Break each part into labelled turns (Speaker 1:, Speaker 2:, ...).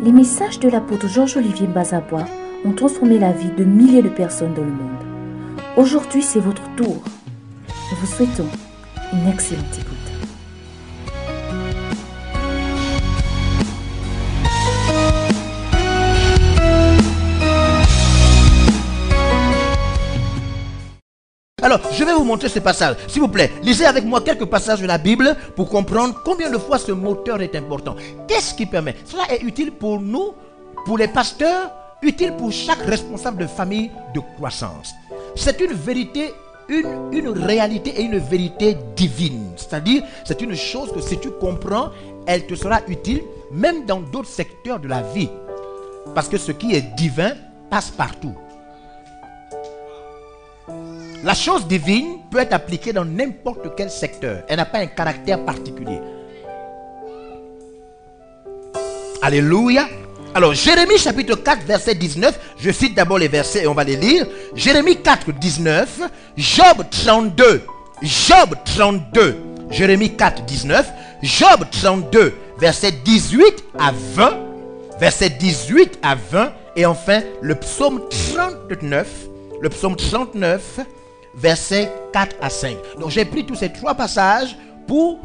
Speaker 1: Les messages de l'apôtre Georges-Olivier Mbazabois ont transformé la vie de milliers de personnes dans le monde. Aujourd'hui, c'est votre tour. Nous vous souhaitons une excellente écoute.
Speaker 2: Alors, je vais vous montrer ce passage. S'il vous plaît, lisez avec moi quelques passages de la Bible pour comprendre combien de fois ce moteur est important. Qu'est-ce qui permet? Cela est utile pour nous, pour les pasteurs, utile pour chaque responsable de famille de croissance. C'est une vérité, une réalité et une vérité divine. C'est-à-dire, c'est une chose que si tu comprends, elle te sera utile même dans d'autres secteurs de la vie. Parce que ce qui est divin passe partout. La chose divine peut être appliquée dans n'importe quel secteur. Elle n'a pas un caractère particulier. Alléluia. Alors, Jérémie chapitre 4, verset 19. Je cite d'abord les versets et on va les lire. Jérémie 4, 19. Job 32. Job 32. Jérémie 4, 19. Job 32, verset 18 à 20. Verset 18 à 20. Et enfin, le psaume 39. Le psaume 39. Versets 4 à 5. Donc j'ai pris tous ces trois passages pour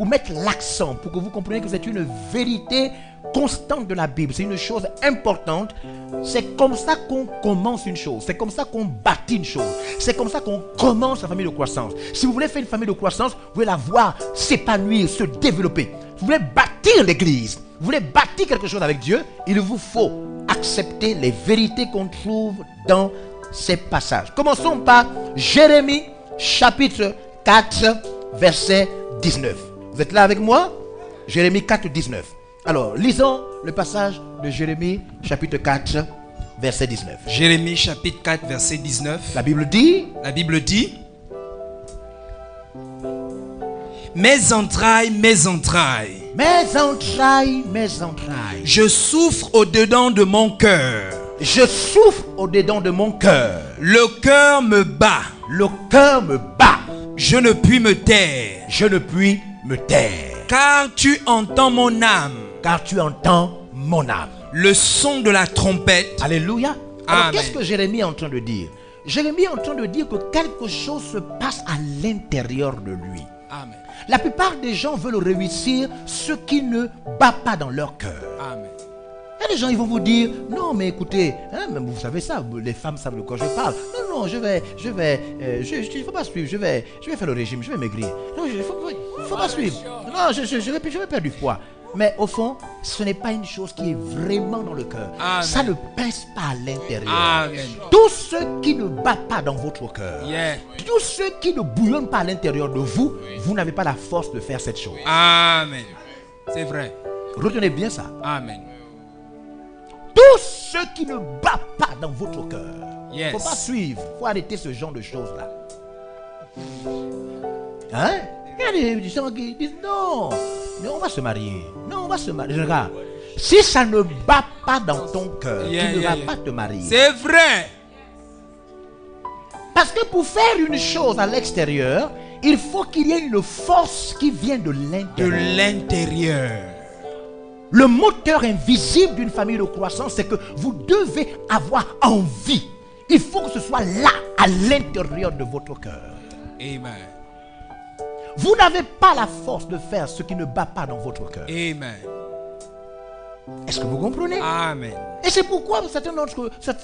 Speaker 2: mettre l'accent, pour que vous compreniez que c'est une vérité constante de la Bible. C'est une chose importante. C'est comme ça qu'on commence une chose. C'est comme ça qu'on bâtit une chose. C'est comme ça qu'on commence la famille de croissance. Si vous voulez faire une famille de croissance, vous voulez la voir s'épanouir, se développer. Vous voulez bâtir l'église. Vous voulez bâtir quelque chose avec Dieu. Il vous faut accepter les vérités qu'on trouve dans ces passages. Commençons par Jérémie chapitre 4 verset 19. Vous êtes là avec moi? Jérémie 4 19. Alors lisons le passage de Jérémie chapitre 4 verset 19.
Speaker 3: Jérémie chapitre 4 verset 19.
Speaker 2: La Bible dit,
Speaker 3: mes entrailles, mes entrailles,
Speaker 2: mes entrailles, mes entrailles,
Speaker 3: je souffre au-dedans de mon cœur.
Speaker 2: Je souffre au-dedans de mon cœur.
Speaker 3: Le cœur me bat.
Speaker 2: Le cœur me bat.
Speaker 3: Je ne puis me taire.
Speaker 2: Je ne puis me taire.
Speaker 3: Car tu entends mon âme.
Speaker 2: Car tu entends mon âme.
Speaker 3: Le son de la trompette.
Speaker 2: Alléluia. Alors
Speaker 3: Amen.
Speaker 2: qu'est-ce que Jérémie est en train de dire? Jérémie est en train de dire que quelque chose se passe à l'intérieur de lui.
Speaker 3: Amen.
Speaker 2: La plupart des gens veulent réussir ce qui ne bat pas dans leur cœur.
Speaker 3: Amen.
Speaker 2: Il y a des gens, ils vont vous dire, non mais écoutez, hein, même vous savez ça, les femmes savent de quoi je parle. Non, je faut pas suivre, je vais faire le régime, je vais maigrir. Non, il faut pas suivre. Non, je vais perdre du poids. Mais au fond, ce n'est pas une chose qui est vraiment dans le cœur.
Speaker 3: Amen.
Speaker 2: Ça ne pèse pas à l'intérieur.
Speaker 3: Amen.
Speaker 2: Tout ce qui ne bat pas dans votre cœur,
Speaker 3: Yeah.
Speaker 2: tout ce qui ne bouillonne pas à l'intérieur de vous, vous n'avez pas la force de faire cette chose.
Speaker 3: Amen. C'est vrai.
Speaker 2: Retenez bien ça.
Speaker 3: Amen.
Speaker 2: Tout ce qui ne bat pas dans votre cœur. Il
Speaker 3: Yes.
Speaker 2: ne faut pas suivre. Il faut arrêter ce genre de choses-là. Hein? Il y a des gens qui disent non, mais on va se marier. Non, on va se marier. Regarde, si ça ne bat pas dans ton cœur,
Speaker 3: Yeah,
Speaker 2: tu ne
Speaker 3: yeah,
Speaker 2: vas
Speaker 3: yeah.
Speaker 2: pas te marier.
Speaker 3: C'est vrai.
Speaker 2: Parce que pour faire une chose à l'extérieur, il faut qu'il y ait une force qui vient de
Speaker 3: De
Speaker 2: l'intérieur.
Speaker 3: l'intérieur.
Speaker 2: Le moteur invisible d'une famille de croissance, c'est que vous devez avoir envie. Il faut que ce soit là, à l'intérieur de votre cœur.
Speaker 3: Amen.
Speaker 2: Vous n'avez pas la force de faire ce qui ne bat pas dans votre cœur.
Speaker 3: Amen.
Speaker 2: Est-ce que vous comprenez?
Speaker 3: Amen.
Speaker 2: Et c'est pourquoi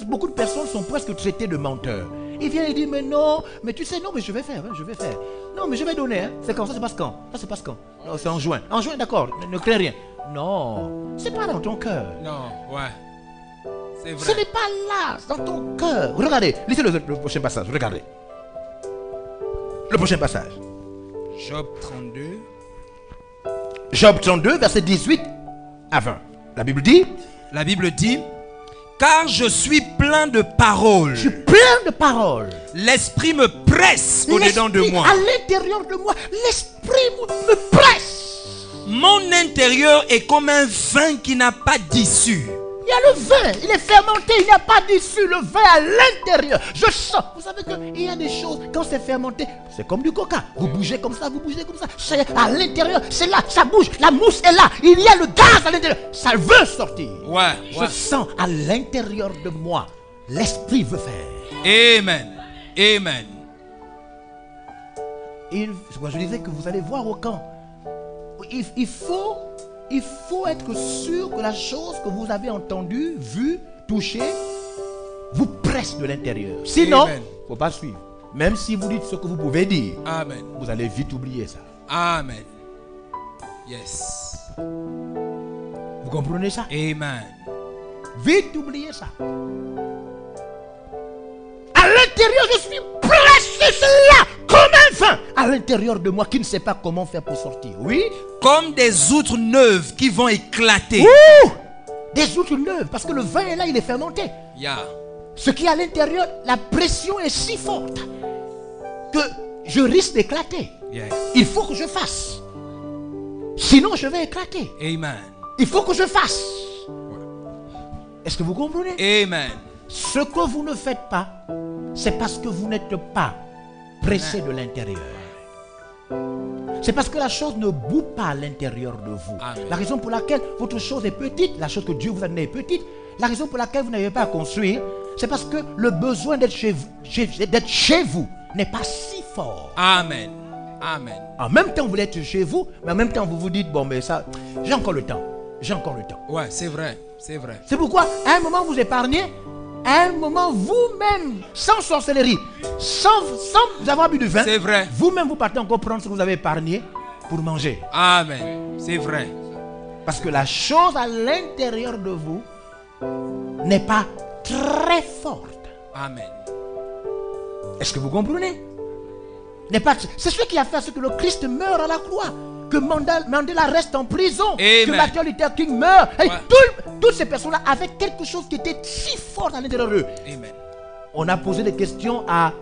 Speaker 2: beaucoup de personnes sont presque traitées de menteurs. Ils viennent et disent, mais non, mais tu sais, non, mais je vais faire, hein, je vais faire. Non, mais je vais donner, hein. C'est quand ça se passe quand? Ça se passe quand? Non, c'est en juin. En juin, d'accord, ne crains rien. Non, c'est pas dans ton cœur.
Speaker 3: Non, ouais. C'est
Speaker 2: Ce
Speaker 3: vrai.
Speaker 2: n'est pas là, dans ton cœur. Regardez, lisez le prochain passage, regardez. Le prochain passage.
Speaker 3: Job 32.
Speaker 2: Job 32, verset 18 à 20. La Bible dit,
Speaker 3: Car je suis plein de paroles.
Speaker 2: je suis plein de paroles.
Speaker 3: L'esprit me presse au-dedans de
Speaker 2: L'esprit,
Speaker 3: moi.
Speaker 2: à l'intérieur de moi, l'esprit me presse.
Speaker 3: Mon intérieur est comme un vin qui n'a pas d'issue.
Speaker 2: Il y a le vin, il est fermenté, il n'y a pas d'issue, le vin à l'intérieur. Je sens, vous savez qu'il y a des choses, quand c'est fermenté, c'est comme du coca. Vous bougez comme ça, c'est à l'intérieur, c'est là, ça bouge, la mousse est là, il y a le gaz à l'intérieur, ça veut sortir. Je sens à l'intérieur de moi, l'esprit veut faire.
Speaker 3: Amen. Amen.
Speaker 2: Et je disais que vous allez voir au camp. Il faut être sûr que la chose que vous avez entendue, vue, touchée, vous presse de l'intérieur. Sinon, il ne faut pas suivre. Même si vous dites ce que vous pouvez dire,
Speaker 3: Amen.
Speaker 2: Vous allez vite oublier ça.
Speaker 3: Amen. Yes.
Speaker 2: Vous comprenez ça?
Speaker 3: Amen.
Speaker 2: Vite oublier ça. À l'intérieur, je suis pressé, c'est là, comme un vin. À l'intérieur de moi qui ne sait pas comment faire pour sortir. Oui?
Speaker 3: Comme des outres neuves qui vont éclater.
Speaker 2: Ouh! Des outres neuves, parce que le vin est là, il est fermenté.
Speaker 3: Yeah.
Speaker 2: Ce qui est à l'intérieur, la pression est si forte que je risque d'éclater.
Speaker 3: Yeah.
Speaker 2: Il faut que je fasse. Sinon, je vais éclater.
Speaker 3: Amen.
Speaker 2: Il faut que je fasse. Est-ce que vous comprenez?
Speaker 3: Amen.
Speaker 2: Ce que vous ne faites pas, c'est parce que vous n'êtes pas pressé de l'intérieur. C'est parce que la chose ne bout pas à l'intérieur de vous.
Speaker 3: Amen.
Speaker 2: La raison pour laquelle votre chose est petite, la chose que Dieu vous a donnée est petite, la raison pour laquelle vous n'avez pas à construire, c'est parce que le besoin d'être chez vous n'est pas si fort.
Speaker 3: Amen. Amen.
Speaker 2: En même temps, vous voulez être chez vous, mais en même temps, vous vous dites, bon, mais ça, j'ai encore le temps. J'ai encore le temps.
Speaker 3: Ouais, c'est vrai. C'est vrai.
Speaker 2: C'est pourquoi, à un moment, vous épargnez. À un moment, vous-même, sans sorcellerie, sans avoir bu de vin,
Speaker 3: C'est vrai.
Speaker 2: vous-même, vous partez encore prendre ce que vous avez épargné pour manger.
Speaker 3: Amen. C'est vrai.
Speaker 2: Parce que la chose à l'intérieur de vous n'est pas très forte.
Speaker 3: Amen.
Speaker 2: Est-ce que vous comprenez? C'est ce qui a fait ce que le Christ meurt à la croix. Que Mandela reste en prison.
Speaker 3: Amen.
Speaker 2: Que Martin Luther King meurt. Et
Speaker 3: Ouais.
Speaker 2: toutes ces personnes-là avaient quelque chose qui était si fort à l'intérieur d'eux.
Speaker 3: Amen.
Speaker 2: On a posé des questions à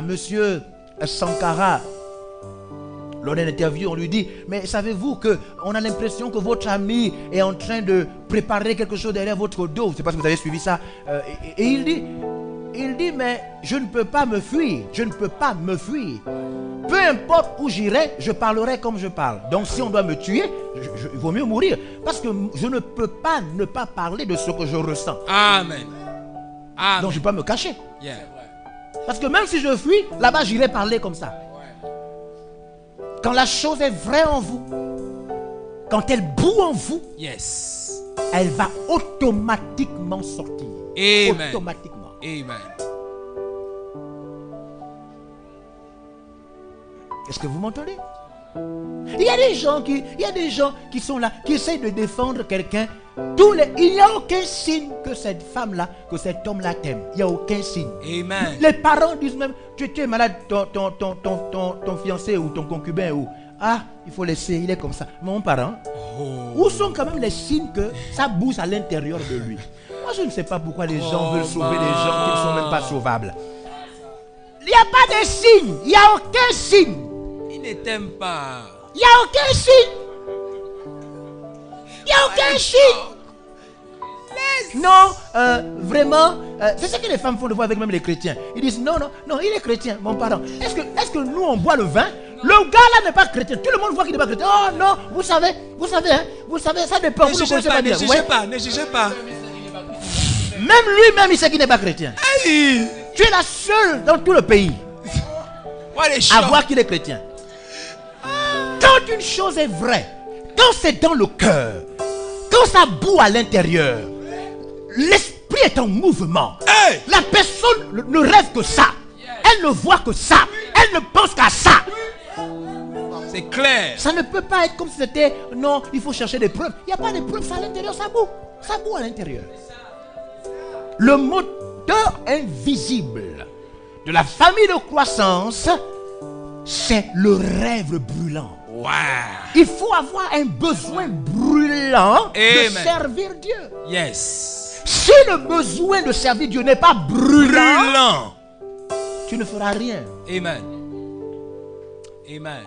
Speaker 2: monsieur Sankara. Lors d'une interview, on lui dit, mais savez-vous qu'on a l'impression que votre ami est en train de préparer quelque chose derrière votre dos. Je ne sais pas si vous avez suivi ça. Et il dit, mais je ne peux pas me fuir. Je ne peux pas me fuir. Peu importe où j'irai, je parlerai comme je parle. Donc si on doit me tuer, il vaut mieux mourir. Parce que je ne peux pas ne pas parler de ce que je ressens.
Speaker 3: Amen. Amen.
Speaker 2: Donc je ne peux pas me cacher.
Speaker 3: Yeah.
Speaker 2: Parce que même si je fuis, là-bas j'irai parler comme ça. Quand la chose est vraie en vous, quand elle bout en vous,
Speaker 3: Yes.
Speaker 2: elle va automatiquement sortir.
Speaker 3: Amen.
Speaker 2: Automatiquement.
Speaker 3: Amen.
Speaker 2: Est-ce que vous m'entendez? Il y a des gens qui sont là, qui essayent de défendre quelqu'un. Il n'y a aucun signe que cette femme-là, que cet homme-là t'aime. Il n'y a aucun signe.
Speaker 3: Amen.
Speaker 2: Les parents disent même, tu es malade, ton fiancé ou ton concubin, ou il faut laisser, il est comme ça. Mon parent, où sont quand même les signes que ça bouge à l'intérieur de lui? Moi, je ne sais pas pourquoi les gens veulent sauver des gens qui ne sont même pas sauvables. Il n'y a pas de signe, il n'y a aucun signe.
Speaker 3: Il ne t'aime pas.
Speaker 2: Il n'y a aucun signe. Il n'y a aucun signe. Non, vraiment, c'est ce que les femmes font de voir avec même les chrétiens. Ils disent non, il est chrétien, mon parent. Est-ce que nous on boit le vin? Le gars là n'est pas chrétien. Tout le monde voit qu'il n'est pas chrétien. Oh non, vous savez, ça dépend.
Speaker 3: Ne jugez pas.
Speaker 2: Même lui-même, il sait qu'il n'est pas chrétien.
Speaker 3: Hey.
Speaker 2: Tu es la seule dans tout le pays à voir qu'il est chrétien. Quand une chose est vraie, quand c'est dans le cœur, quand ça bout à l'intérieur, l'esprit est en mouvement.
Speaker 3: Hey.
Speaker 2: La personne ne rêve que ça. Elle ne voit que ça. Elle ne pense qu'à ça.
Speaker 3: C'est clair.
Speaker 2: Ça ne peut pas être comme si c'était, non, il faut chercher des preuves. Il n'y a pas de preuves, ça à l'intérieur, ça bout. Ça bout à l'intérieur. Le moteur invisible de la famille de croissance, c'est le rêve brûlant.
Speaker 3: Wow.
Speaker 2: Il faut avoir un besoin brûlant de servir Dieu.
Speaker 3: Yes.
Speaker 2: Si le besoin de servir Dieu n'est pas brûlant, tu ne feras rien.
Speaker 3: Amen. Amen.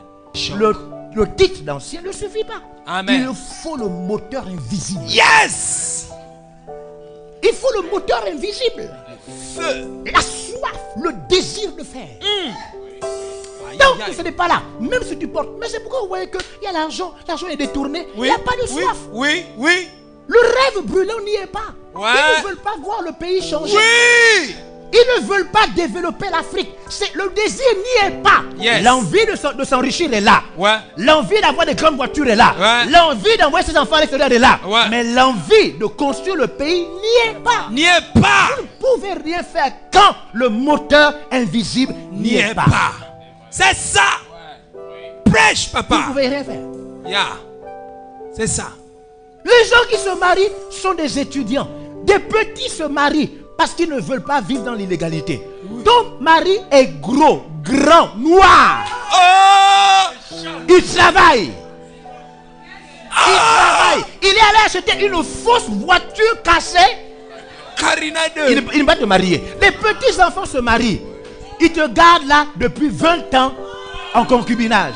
Speaker 2: Le titre d'ancien ne suffit pas.
Speaker 3: Amen.
Speaker 2: Il faut le moteur invisible.
Speaker 3: Yes.
Speaker 2: Il faut le moteur invisible.
Speaker 3: Feu.
Speaker 2: La soif, le désir de faire.
Speaker 3: Aïe,
Speaker 2: Donc,
Speaker 3: aïe,
Speaker 2: ce
Speaker 3: aïe.
Speaker 2: n'est pas là. Même si tu portes. Mais c'est pourquoi vous voyez qu'il y a l'argent. L'argent est détourné. Il
Speaker 3: Oui,
Speaker 2: n'y a pas de
Speaker 3: oui,
Speaker 2: soif.
Speaker 3: oui, oui,
Speaker 2: Le rêve brûlant n'y est pas.
Speaker 3: Ouais.
Speaker 2: Ils ne veulent pas voir le pays changer.
Speaker 3: oui.
Speaker 2: Ils ne veulent pas développer l'Afrique. Le désir n'y est pas.
Speaker 3: Yes.
Speaker 2: L'envie de s'enrichir est là.
Speaker 3: Ouais.
Speaker 2: L'envie d'avoir des grandes voitures est là.
Speaker 3: Ouais.
Speaker 2: L'envie d'envoyer ses enfants à l'extérieur est là.
Speaker 3: Ouais.
Speaker 2: Mais l'envie de construire le pays n'y est pas.
Speaker 3: N'y est pas.
Speaker 2: Vous ne pouvez rien faire quand le moteur invisible n'y est pas.
Speaker 3: C'est ça. Prêche,
Speaker 2: Vous ne
Speaker 3: papa.
Speaker 2: pouvez rien faire.
Speaker 3: Yeah. C'est ça.
Speaker 2: Les gens qui se marient sont des étudiants. Des petits se marient parce qu'ils ne veulent pas vivre dans l'illégalité. Ton mari est gros, grand, noir.
Speaker 3: Oh.
Speaker 2: Il travaille. Il travaille. Il est allé acheter une fausse voiture cassée.
Speaker 3: Karina
Speaker 2: Il
Speaker 3: 2.
Speaker 2: ne va te marier. Les petits enfants se marient. Ils te gardent là depuis 20 ans en concubinage.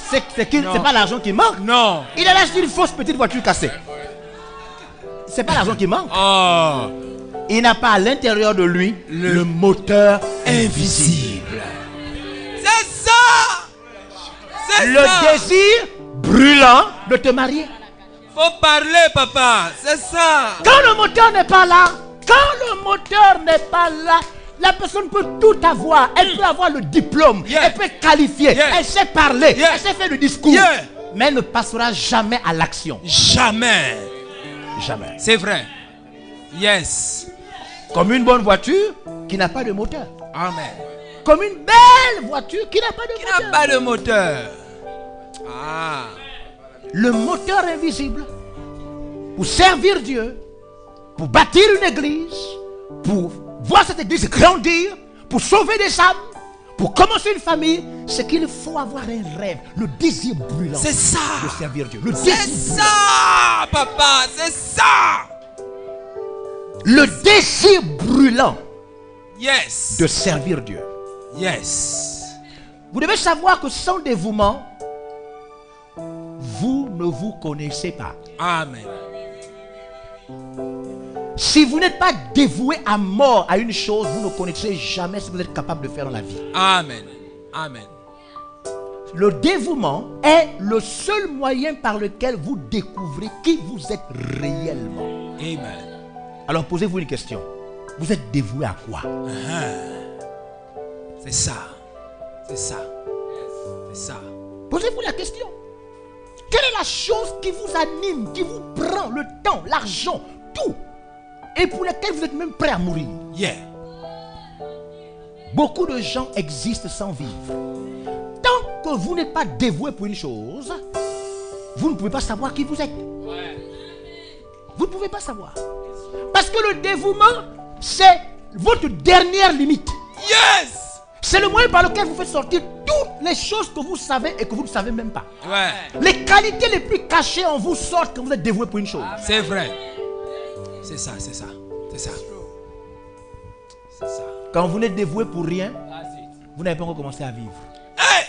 Speaker 2: C'est pas l'argent qui manque.
Speaker 3: Non.
Speaker 2: Il a acheté une fausse petite voiture cassée. C'est pas l'argent qui manque.
Speaker 3: Oh.
Speaker 2: Il n'a pas à l'intérieur de lui le moteur
Speaker 3: Invisible. C'est ça. C'est
Speaker 2: le
Speaker 3: ça.
Speaker 2: désir brûlant de te marier.
Speaker 3: Faut parler, papa. C'est ça.
Speaker 2: Quand le moteur n'est pas là, la personne peut tout avoir. Elle peut avoir le diplôme,
Speaker 3: Yeah.
Speaker 2: elle peut qualifier,
Speaker 3: Yeah.
Speaker 2: elle sait parler,
Speaker 3: Yeah.
Speaker 2: elle sait faire le discours.
Speaker 3: Yeah.
Speaker 2: Mais elle ne passera jamais à l'action.
Speaker 3: Jamais.
Speaker 2: Jamais.
Speaker 3: C'est vrai. Yes.
Speaker 2: Comme une bonne voiture qui n'a pas de moteur.
Speaker 3: Amen.
Speaker 2: Comme une belle voiture qui n'a pas de
Speaker 3: Qui
Speaker 2: moteur.
Speaker 3: n'a pas de moteur. Ah.
Speaker 2: Le moteur invisible pour servir Dieu, pour bâtir une église, pour voir cette église grandir, pour sauver des âmes, pour commencer une famille, c'est qu'il faut avoir un rêve, le désir brûlant
Speaker 3: C'est ça.
Speaker 2: de servir Dieu. Le
Speaker 3: C'est
Speaker 2: désir
Speaker 3: ça, papa. C'est ça.
Speaker 2: brûlant. Le désir brûlant
Speaker 3: Yes.
Speaker 2: de servir Dieu.
Speaker 3: Yes.
Speaker 2: Vous devez savoir que sans dévouement, vous ne vous connaissez pas.
Speaker 3: Amen.
Speaker 2: Si vous n'êtes pas dévoué à mort à une chose, vous ne connaîtrez jamais ce que vous êtes capable de faire dans la vie.
Speaker 3: Amen. Amen.
Speaker 2: Le dévouement est le seul moyen par lequel vous découvrez qui vous êtes réellement.
Speaker 3: Amen.
Speaker 2: Alors posez-vous une question. Vous êtes dévoué à quoi?
Speaker 3: C'est ça. C'est ça. C'est ça.
Speaker 2: Posez-vous la question. Quelle est la chose qui vous anime, qui vous prend le temps, l'argent, tout, et pour laquelle vous êtes même prêt à mourir?
Speaker 3: Yeah.
Speaker 2: Beaucoup de gens existent sans vivre. Tant que vous n'êtes pas dévoué pour une chose, vous ne pouvez pas savoir qui vous êtes. Vous ne pouvez pas savoir. Parce que le dévouement, c'est votre dernière limite.
Speaker 3: Yes.
Speaker 2: C'est le moyen par lequel vous faites sortir toutes les choses que vous savez et que vous ne savez même pas.
Speaker 3: Ouais.
Speaker 2: Les qualités les plus cachées en vous sortent quand vous êtes dévoué pour une chose.
Speaker 3: C'est vrai. C'est ça, c'est ça. C'est ça. C'est ça.
Speaker 2: Quand vous n'êtes dévoué pour rien, vous n'avez pas encore commencé à vivre.
Speaker 3: Hey!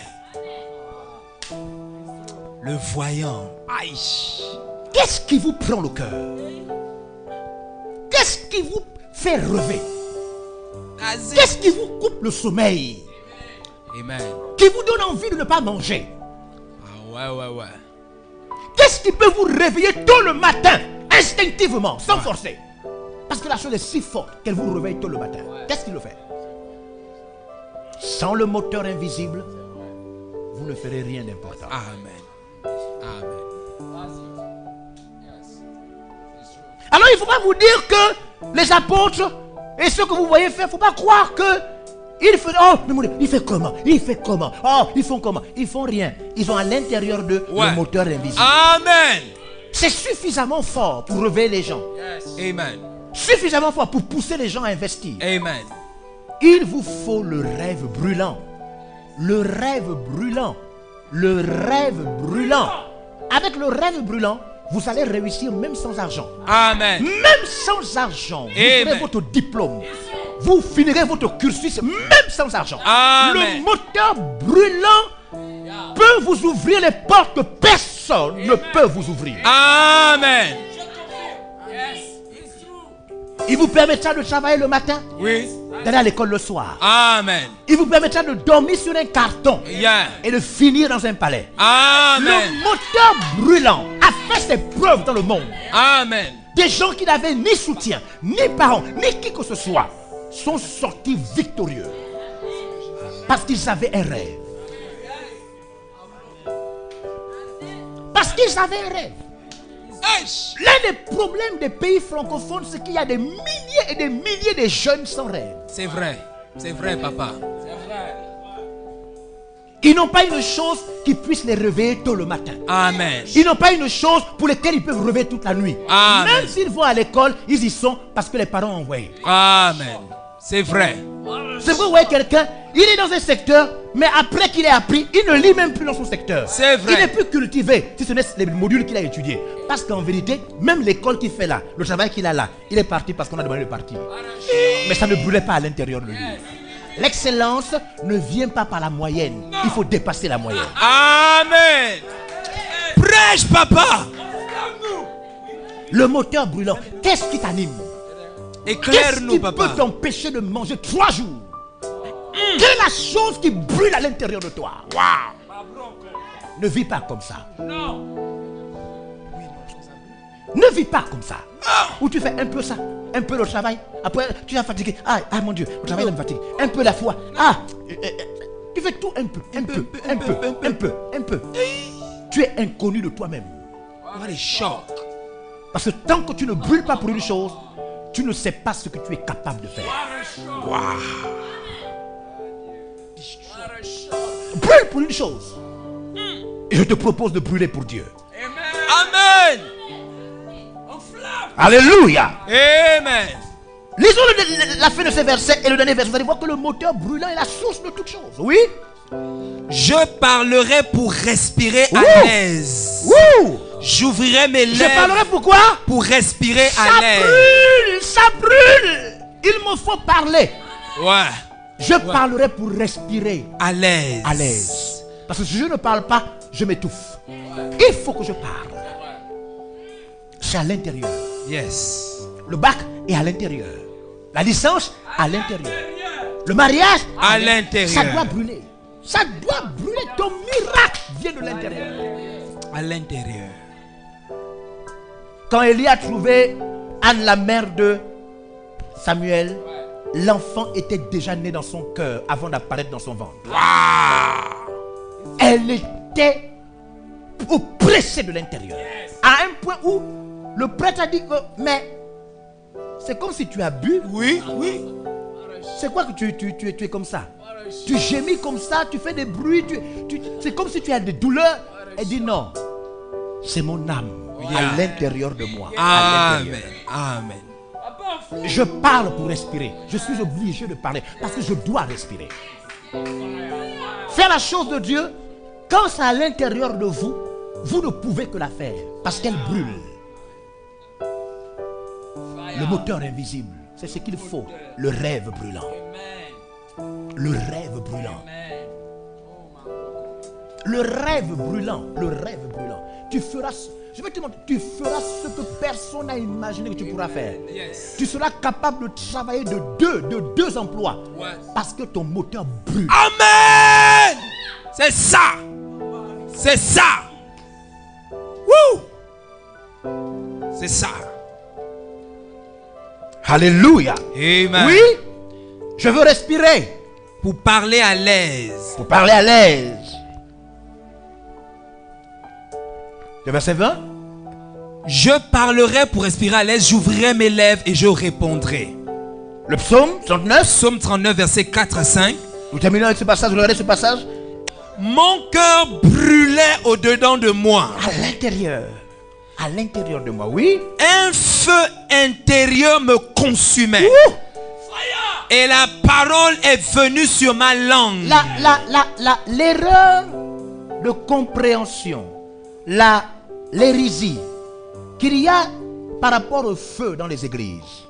Speaker 3: Le voyant. Aïe.
Speaker 2: Qu'est-ce qui vous prend le cœur? Qu'est-ce qui vous fait rêver?
Speaker 3: Vas-y.
Speaker 2: Qu'est-ce qui vous coupe le sommeil?
Speaker 3: Amen.
Speaker 2: Qui vous donne envie de ne pas manger?
Speaker 3: Ah ouais.
Speaker 2: Qu'est-ce qui peut vous réveiller tôt le matin, instinctivement, sans forcer? Parce que la chose est si forte qu'elle vous réveille tôt le matin. Qu'est-ce qui le fait? Sans le moteur invisible, vous ne ferez rien d'important.
Speaker 3: Amen. Amen.
Speaker 2: Alors il ne faut pas vous dire que les apôtres et ceux que vous voyez faire, il ne faut pas croire que ils font, oh, il fait comment? Il fait comment? Oh, ils font comment? Ils font rien. Ils ont à l'intérieur d'eux le moteur invisible.
Speaker 3: Amen.
Speaker 2: C'est suffisamment fort pour réveiller les gens.
Speaker 3: Amen.
Speaker 2: Suffisamment fort pour pousser les gens à investir.
Speaker 3: Amen.
Speaker 2: Il vous faut le rêve brûlant. Le rêve brûlant. Le rêve brûlant. Avec le rêve brûlant, vous allez réussir même sans argent.
Speaker 3: Amen.
Speaker 2: Même sans argent. Vous aurez votre diplôme. Vous finirez votre cursus même sans argent.
Speaker 3: Amen.
Speaker 2: Le moteur brûlant peut vous ouvrir les portes que personne ne peut vous ouvrir.
Speaker 3: Amen.
Speaker 2: Il vous permettra de travailler le matin,
Speaker 3: Oui.
Speaker 2: d'aller à l'école le soir.
Speaker 3: Amen.
Speaker 2: Il vous permettra de dormir sur un carton
Speaker 3: Yeah.
Speaker 2: et de finir dans un palais.
Speaker 3: Amen.
Speaker 2: Le moteur brûlant a fait ses preuves dans le monde.
Speaker 3: Amen.
Speaker 2: Des gens qui n'avaient ni soutien, ni parents, ni qui que ce soit, sont sortis victorieux. Parce qu'ils avaient un rêve. Parce qu'ils avaient un rêve. L'un des problèmes des pays francophones, c'est qu'il y a des milliers et des milliers de jeunes sans rêve.
Speaker 3: C'est vrai. C'est vrai, papa.
Speaker 2: Ils n'ont pas une chose qui puisse les réveiller tôt le matin.
Speaker 3: Amen.
Speaker 2: Ils n'ont pas une chose pour laquelle ils peuvent rêver toute la nuit.
Speaker 3: Amen.
Speaker 2: Même s'ils vont à l'école, ils y sont parce que les parents ont envoyé.
Speaker 3: Amen. C'est vrai.
Speaker 2: C'est vrai, vous voyez quelqu'un, il est dans un secteur, mais après qu'il ait appris, il ne lit même plus dans son secteur.
Speaker 3: C'est vrai.
Speaker 2: Il n'est plus cultivé, si ce n'est les modules qu'il a étudiés. Parce qu'en vérité, même l'école qu'il fait là, le travail qu'il a là, il est parti parce qu'on a demandé de partir. Mais ça ne brûlait pas à l'intérieur de lui. L'excellence ne vient pas par la moyenne. Il faut dépasser la moyenne.
Speaker 3: Amen. Prêche, papa.
Speaker 2: Le moteur brûlant, qu'est-ce qui t'anime? Qu'est-ce
Speaker 3: Éclaire-nous,
Speaker 2: qui
Speaker 3: papa.
Speaker 2: peut t'empêcher de manger 3 jours? Quelle est la chose qui brûle à l'intérieur de toi? Ne vis pas comme ça. Ne vis pas comme ça. Où tu fais un peu ça, un peu le travail. Après, tu es fatigué. Ah mon Dieu, le travail me fatigue. Un peu la foi. Tu fais tout un peu. Tu es inconnu de toi-même.
Speaker 3: What a shock.
Speaker 2: Parce que tant que tu ne brûles pas pour une chose, tu ne sais pas ce que tu es capable de faire. Brûle pour une chose. Et je te propose de brûler pour Dieu.
Speaker 3: Amen.
Speaker 2: Alléluia.
Speaker 3: Amen.
Speaker 2: Lisons la fin de ces versets et le dernier verset. Vous allez voir que le moteur brûlant est la source de toute chose. Oui.
Speaker 3: Je parlerai pour respirer
Speaker 2: Ouh.
Speaker 3: à l'aise.
Speaker 2: Wouh.
Speaker 3: J'ouvrirai mes
Speaker 2: Je
Speaker 3: lèvres
Speaker 2: parlerai pourquoi?
Speaker 3: pour respirer
Speaker 2: Ça
Speaker 3: à l'aise.
Speaker 2: brûle, ça brûle. Il me faut parler.
Speaker 3: Ouais.
Speaker 2: Je parlerai pour respirer
Speaker 3: À l'aise.
Speaker 2: à l'aise. Parce que si je ne parle pas, je m'étouffe. Il faut que je parle. C'est à l'intérieur.
Speaker 3: Yes.
Speaker 2: Le bac est à l'intérieur. La licence à l'intérieur. Le mariage
Speaker 3: À l'intérieur.
Speaker 2: Ça doit brûler. Ça doit brûler. Ton miracle vient de l'intérieur.
Speaker 3: À l'intérieur.
Speaker 2: Quand Élie a trouvé Anne, la mère de Samuel, l'enfant était déjà né dans son cœur avant d'apparaître dans son ventre. Elle était oppressée de l'intérieur. À un point où le prêtre a dit que, mais c'est comme si tu as bu.
Speaker 3: Oui, oui.
Speaker 2: C'est quoi que tu es comme ça? Tu gémis comme ça, tu fais des bruits, c'est comme si tu as des douleurs. Elle dit non, c'est mon âme à l'intérieur de moi. À l'intérieur.
Speaker 3: Amen. Amen.
Speaker 2: Je parle pour respirer. Je suis obligé de parler parce que je dois respirer. Faire la chose de Dieu, quand c'est à l'intérieur de vous, vous ne pouvez que la faire parce qu'elle brûle. Le moteur invisible, c'est ce qu'il faut. Le rêve brûlant. Le rêve brûlant. Le rêve brûlant. Le rêve brûlant. Tu feras, je vais te montrer, tu feras ce que personne n'a imaginé que tu pourras faire. Tu seras capable de travailler de deux emplois. Parce que ton moteur brûle.
Speaker 3: Amen. C'est ça. C'est ça. Wouh. C'est ça.
Speaker 2: Alléluia.
Speaker 3: Amen.
Speaker 2: Oui, je veux respirer.
Speaker 3: Pour parler à l'aise.
Speaker 2: Pour parler à l'aise. Le verset 20.
Speaker 3: Je parlerai pour respirer à l'aise, j'ouvrirai mes lèvres et je répondrai.
Speaker 2: Le psaume 39.
Speaker 3: Psaume 39, versets 4 à 5.
Speaker 2: Nous terminons avec ce passage. Vous regardez ce passage.
Speaker 3: Mon cœur brûlait au-dedans de moi.
Speaker 2: À l'intérieur. À l'intérieur de moi, oui.
Speaker 3: Un feu intérieur me consumait.
Speaker 2: Ouh.
Speaker 3: Et la parole est venue sur ma langue.
Speaker 2: L'erreur de compréhension, l'hérésie qu'il y a par rapport au feu dans les églises.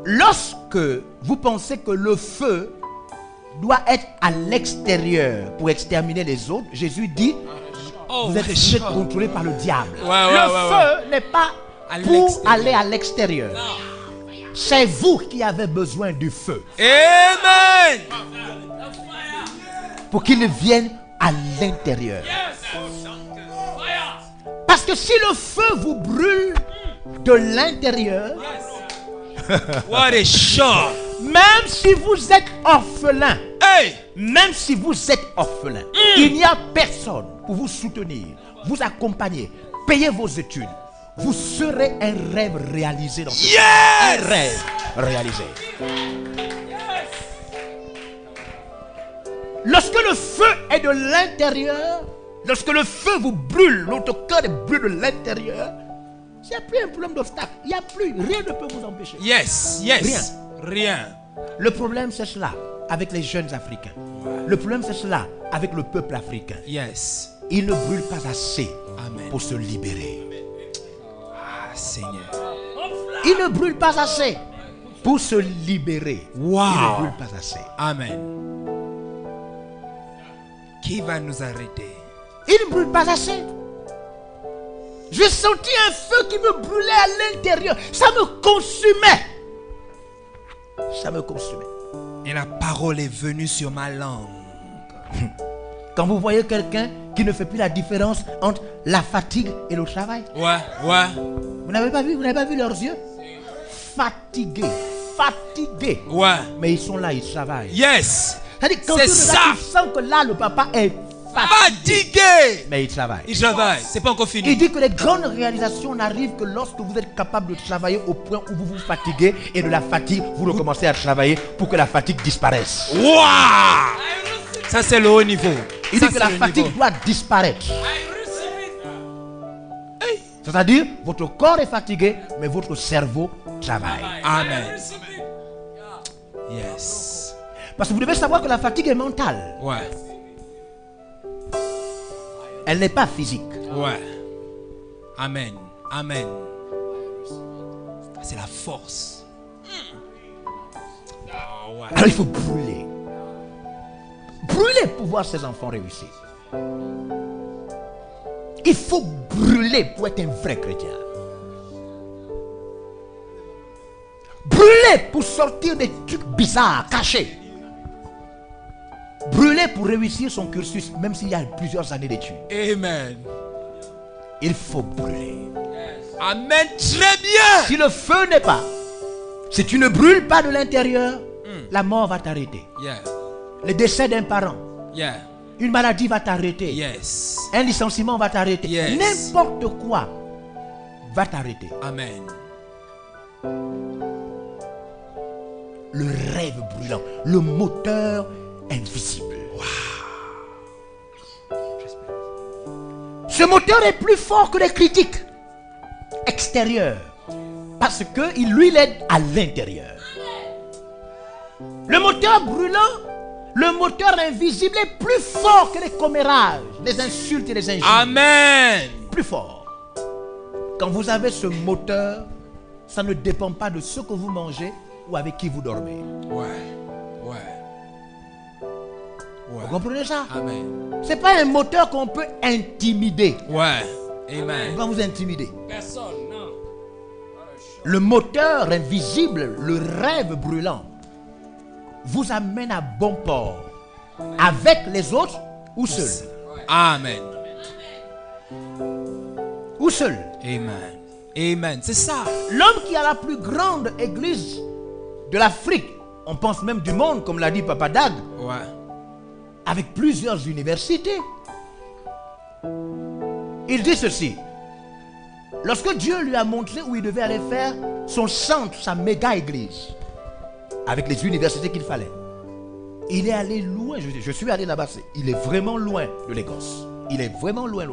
Speaker 2: Lorsque vous pensez que le feu doit être à l'extérieur pour exterminer les autres, Jésus dit, vous êtes contrôlé par le diable. Le feu n'est pas pour aller à l'extérieur. C'est vous qui avez besoin du feu.
Speaker 3: Amen.
Speaker 2: Pour qu'il vienne à l'intérieur. Parce que si le feu vous brûle de l'intérieur,
Speaker 3: What a shot.
Speaker 2: même si vous êtes orphelin,
Speaker 3: Hey.
Speaker 2: même si vous êtes orphelin, il n'y a personne pour vous soutenir, vous accompagner, payer vos études. Vous serez un rêve réalisé dans ce
Speaker 3: Yes.
Speaker 2: monde. Un rêve réalisé. Lorsque le feu est de l'intérieur, lorsque le feu vous brûle, notre cœur est brûlé de l'intérieur, il n'y a plus un problème d'obstacle. Il n'y a plus, rien ne peut vous empêcher.
Speaker 3: Yes. Rien.
Speaker 2: Le problème c'est cela avec les jeunes Africains. Le problème c'est cela avec le peuple africain.
Speaker 3: Yes.
Speaker 2: Ils ne brûlent pas assez
Speaker 3: Amen.
Speaker 2: pour se libérer.
Speaker 3: Ah, Seigneur.
Speaker 2: Ils ne brûlent pas assez pour se libérer.
Speaker 3: Wow.
Speaker 2: Ils ne brûlent pas assez.
Speaker 3: Amen. Qui va nous arrêter?
Speaker 2: Ils ne brûlent pas assez. J'ai senti un feu qui me brûlait à l'intérieur. Ça me consumait. Ça me consumait.
Speaker 3: Et la parole est venue sur ma langue.
Speaker 2: Quand vous voyez quelqu'un qui ne fait plus la différence entre la fatigue et le travail.
Speaker 3: Ouais.
Speaker 2: Vous n'avez pas vu leurs yeux? Fatigués.
Speaker 3: Ouais.
Speaker 2: Mais ils sont là, ils travaillent.
Speaker 3: Yes.
Speaker 2: C'est-à-dire, quand
Speaker 3: C'est
Speaker 2: tu
Speaker 3: ça.
Speaker 2: regardes, tu sens que là, le papa est fatigué.
Speaker 3: Fatigué.
Speaker 2: Mais il travaille.
Speaker 3: Il travaille. C'est pas encore
Speaker 2: Il
Speaker 3: fini.
Speaker 2: dit que les grandes réalisations n'arrivent que lorsque vous êtes capable de travailler au point où vous vous fatiguez et de la fatigue, vous recommencez à travailler pour que la fatigue disparaisse.
Speaker 3: Wow. Ça, c'est le haut niveau.
Speaker 2: Il
Speaker 3: Ça,
Speaker 2: dit que
Speaker 3: c'est
Speaker 2: la
Speaker 3: le
Speaker 2: fatigue
Speaker 3: niveau.
Speaker 2: doit disparaître. C'est-à-dire, votre corps est fatigué, mais votre cerveau travaille.
Speaker 3: Amen. Yes.
Speaker 2: Parce que vous devez savoir que la fatigue est mentale.
Speaker 3: Ouais.
Speaker 2: Elle n'est pas physique.
Speaker 3: Ouais. Amen. Amen. C'est la force. Oh, ouais.
Speaker 2: Alors il faut brûler. Brûler pour voir ses enfants réussir. Il faut brûler pour être un vrai chrétien. Brûler pour sortir des trucs bizarres, cachés. Brûler pour réussir son cursus, même s'il y a plusieurs années d'études.
Speaker 3: Amen.
Speaker 2: Il faut brûler.
Speaker 3: Amen. Très bien.
Speaker 2: Si le feu n'est pas, si tu ne brûles pas de l'intérieur, la mort va t'arrêter.
Speaker 3: Yeah.
Speaker 2: Le décès d'un parent,
Speaker 3: Yeah.
Speaker 2: une maladie va t'arrêter.
Speaker 3: Yes.
Speaker 2: Un licenciement va t'arrêter.
Speaker 3: Yes.
Speaker 2: N'importe quoi va t'arrêter.
Speaker 3: Amen.
Speaker 2: Le rêve brûlant, le moteur invisible. Ce moteur est plus fort que les critiques extérieures. Parce qu'il lui l'aide à l'intérieur. Le moteur brûlant, le moteur invisible est plus fort que les commérages, les insultes et les injures.
Speaker 3: Amen.
Speaker 2: Plus fort. Quand vous avez ce moteur, ça ne dépend pas de ce que vous mangez ou avec qui vous dormez.
Speaker 3: Ouais.
Speaker 2: Vous comprenez ça?
Speaker 3: Amen.
Speaker 2: C'est pas un moteur qu'on peut intimider.
Speaker 3: Ouais.
Speaker 2: On
Speaker 3: Amen.
Speaker 2: va vous intimider.
Speaker 3: Personne, non.
Speaker 2: Le moteur invisible, le rêve brûlant, vous amène à bon port. Avec les autres ou seul?
Speaker 3: Amen.
Speaker 2: Ou seul?
Speaker 3: Amen. Amen. C'est ça.
Speaker 2: L'homme qui a la plus grande église de l'Afrique, on pense même du monde, comme l'a dit Papa Dag,
Speaker 3: Ouais.
Speaker 2: avec plusieurs universités. Il dit ceci. Lorsque Dieu lui a montré où il devait aller faire son centre, sa méga église, avec les universités qu'il fallait, il est allé loin. Je suis allé là-bas. Il est vraiment loin de Lagos. Il est vraiment loin.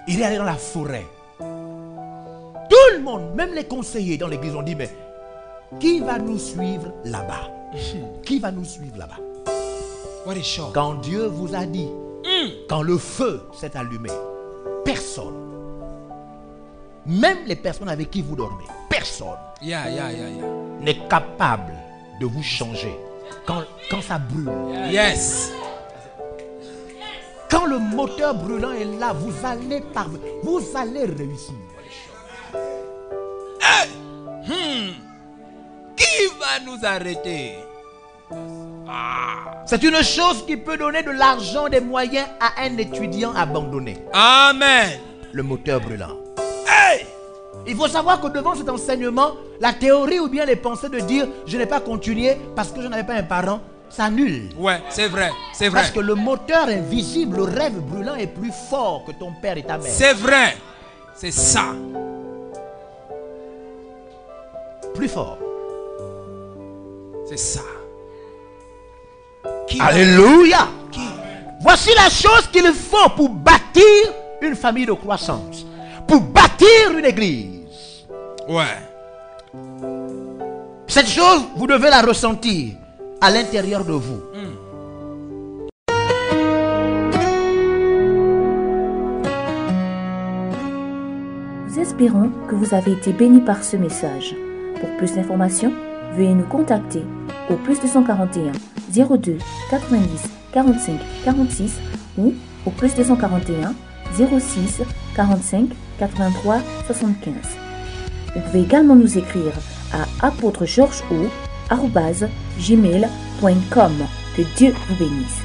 Speaker 2: Il est allé dans la forêt. Tout le monde, même les conseillers dans l'église, ont dit, mais qui va nous suivre là-bas? Qui va nous suivre là-bas?
Speaker 3: What a shock.
Speaker 2: Quand Dieu vous a dit, quand le feu s'est allumé, personne, même les personnes avec qui vous dormez, personne
Speaker 3: Yeah.
Speaker 2: n'est capable de vous changer quand ça brûle.
Speaker 3: Yes.
Speaker 2: Quand le moteur brûlant est là, vous allez réussir.
Speaker 3: Qui va nous arrêter?
Speaker 2: C'est une chose qui peut donner de l'argent, des moyens à un étudiant abandonné.
Speaker 3: Amen.
Speaker 2: Le moteur brûlant.
Speaker 3: Hey!
Speaker 2: Il faut savoir que devant cet enseignement, la théorie ou bien les pensées de dire je n'ai pas continué parce que je n'avais pas un parent, s'annule.
Speaker 3: Ouais, c'est vrai, c'est vrai.
Speaker 2: Parce que le moteur invisible, le rêve brûlant est plus fort que ton père et ta mère.
Speaker 3: C'est vrai. C'est ça.
Speaker 2: Plus fort.
Speaker 3: C'est ça.
Speaker 2: Alléluia. Voici la chose qu'il faut pour bâtir une famille de croissance. Pour bâtir une église.
Speaker 3: Ouais.
Speaker 2: Cette chose, vous devez la ressentir à l'intérieur de vous.
Speaker 1: Nous espérons que vous avez été bénis par ce message. Pour plus d'informations, veuillez nous contacter au plus 241 02 90 45 46 ou au plus 241 06 45 83 75. Vous pouvez également nous écrire à apôtregeorgeo@gmail.com. Que Dieu vous bénisse.